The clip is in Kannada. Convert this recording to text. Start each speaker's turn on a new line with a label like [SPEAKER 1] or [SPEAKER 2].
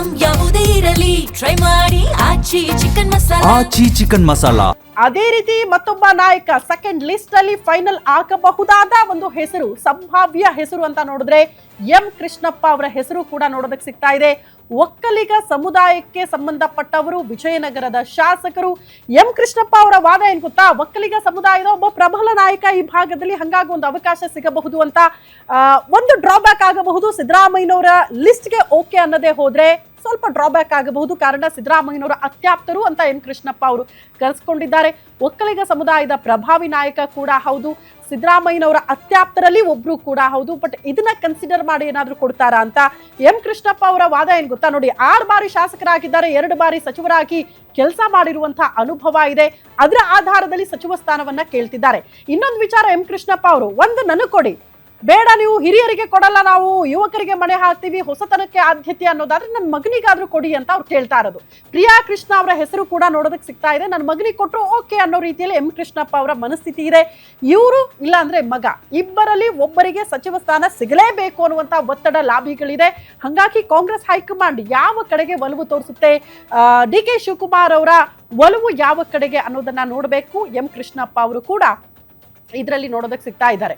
[SPEAKER 1] ಐಟಂ ಯಾವುದೇ ಇರಲಿ ಟ್ರೈ ಮಾಡಿ ಆಚಿ ಚಿಕನ್ ಮಸಾಲಾ.
[SPEAKER 2] ಆಚಿ ಚಿಕನ್ ಮಸಾಲಾ.
[SPEAKER 3] ಅದೇ ರೀತಿ ಮತ್ತೊಬ್ಬ ನಾಯಕ ಸೆಕೆಂಡ್ ಲಿಸ್ಟ್ ಅಲ್ಲಿ ಫೈನಲ್ ಆಗಬಹುದಾದ ಒಂದು ಹೆಸರು, ಸಂಭಾವ್ಯ ಹೆಸರು ಅಂತ ನೋಡಿದ್ರೆ ಎಂ ಕೃಷ್ಣಪ್ಪ ಅವರ ಹೆಸರು ಕೂಡ ನೋಡೋದಕ್ಕೆ ಸಿಗ್ತಾ ಇದೆ. ಒಕ್ಕಲಿಗ ಸಮುದಾಯಕ್ಕೆ ಸಂಬಂಧಪಟ್ಟವರು, ವಿಜಯನಗರದ ಶಾಸಕರು. ಎಂ ಕೃಷ್ಣಪ್ಪ ಅವರ ವಾದ ಏನ್ ಗೊತ್ತಾ, ಒಕ್ಕಲಿಗ ಸಮುದಾಯದ ಒಬ್ಬ ಪ್ರಬಲ ನಾಯಕ ಈ ಭಾಗದಲ್ಲಿ, ಹಂಗಾಗಿ ಒಂದು ಅವಕಾಶ ಸಿಗಬಹುದು ಅಂತ. ಒಂದು ಡ್ರಾಬ್ಯಾಕ್ ಆಗಬಹುದು, ಸಿದ್ದರಾಮಯ್ಯನವರ ಲಿಸ್ಟ್ಗೆ ಓಕೆ ಅನ್ನೋದೇ ಹೋದ್ರೆ ಸ್ವಲ್ಪ ಡ್ರಾಬ್ಯಾಕ್ ಆಗಬಹುದು. ಕಾರಣ ಸಿದ್ದರಾಮಯ್ಯನವರ ಅತ್ಯಾಪ್ತರು ಅಂತ ಎಂ ಕೃಷ್ಣಪ್ಪ ಅವರು ಕರೆಸ್ಕೊಂಡಿದ್ದಾರೆ. ಒಕ್ಕಲಿಗ ಸಮುದಾಯದ ಪ್ರಭಾವಿ ನಾಯಕ ಕೂಡ ಹೌದು, ಸಿದ್ದರಾಮಯ್ಯನವರ ಅತ್ಯಾಪ್ತರಲ್ಲಿ ಒಬ್ರು ಕೂಡ ಹೌದು. ಬಟ್ ಇದನ್ನ ಕನ್ಸಿಡರ್ ಮಾಡಿ ಏನಾದ್ರೂ ಕೊಡ್ತಾರಾ ಅಂತ ಎಂ ಕೃಷ್ಣಪ್ಪ ಅವರ ವಾದ ಏನ್ ಗೊತ್ತಾ, ನೋಡಿ 6 ಬಾರಿ ಶಾಸಕರಾಗಿದ್ದಾರೆ, 2 ಬಾರಿ ಸಚಿವರಾಗಿ ಕೆಲಸ ಮಾಡಿರುವಂತಹ ಅನುಭವ ಇದೆ. ಅದರ ಆಧಾರದಲ್ಲಿ ಸಚಿವ ಸ್ಥಾನವನ್ನ ಕೇಳ್ತಿದ್ದಾರೆ. ಇನ್ನೊಂದು ವಿಚಾರ, ಎಂ ಕೃಷ್ಣಪ್ಪ ಅವರು ಒಂದು ನನಗೆ ಕೊಡಿ, ಬೇಡ ನೀವು ಹಿರಿಯರಿಗೆ ಕೊಡಲ್ಲ, ನಾವು ಯುವಕರಿಗೆ ಮಣೆ ಹಾಕ್ತೀವಿ, ಹೊಸತನಕ್ಕೆ ಆದ್ಯತೆ ಅನ್ನೋದಾದ್ರೆ ನನ್ನ ಮಗನಿಗಾದ್ರೂ ಕೊಡಿ ಅಂತ ಅವ್ರು ಕೇಳ್ತಾ ಇರೋದು. ಪ್ರಿಯಾ ಕೃಷ್ಣ ಅವರ ಹೆಸರು ಕೂಡ ನೋಡೋದಕ್ಕೆ ಸಿಗ್ತಾ ಇದೆ. ನನ್ನ ಮಗನಿಗೆ ಕೊಟ್ಟರು ಓಕೆ ಅನ್ನೋ ರೀತಿಯಲ್ಲಿ ಎಂ ಕೃಷ್ಣಪ್ಪ ಅವರ ಮನಸ್ಥಿತಿ ಇದೆ. ಇವರು ಇಲ್ಲ ಅಂದ್ರೆ ಮಗ, ಇಬ್ಬರಲ್ಲಿ ಒಬ್ಬರಿಗೆ ಸಚಿವ ಸ್ಥಾನ ಸಿಗಲೇಬೇಕು ಅನ್ನುವಂತ ಒತ್ತಡ ಲಾಬಿಗಳಿದೆ. ಹಾಗಾಗಿ ಕಾಂಗ್ರೆಸ್ ಹೈಕಮಾಂಡ್ ಯಾವ ಕಡೆಗೆ ಒಲವು ತೋರಿಸುತ್ತೆ, ಡಿ ಕೆ ಶಿವಕುಮಾರ್ ಅವರ ಒಲವು ಯಾವ ಕಡೆಗೆ ಅನ್ನೋದನ್ನ ನೋಡಬೇಕು. ಎಂ ಕೃಷ್ಣಪ್ಪ ಅವರು ಕೂಡ ಇದರಲ್ಲಿ ನೋಡೋದಕ್ಕೆ ಸಿಗ್ತಾ ಇದ್ದಾರೆ.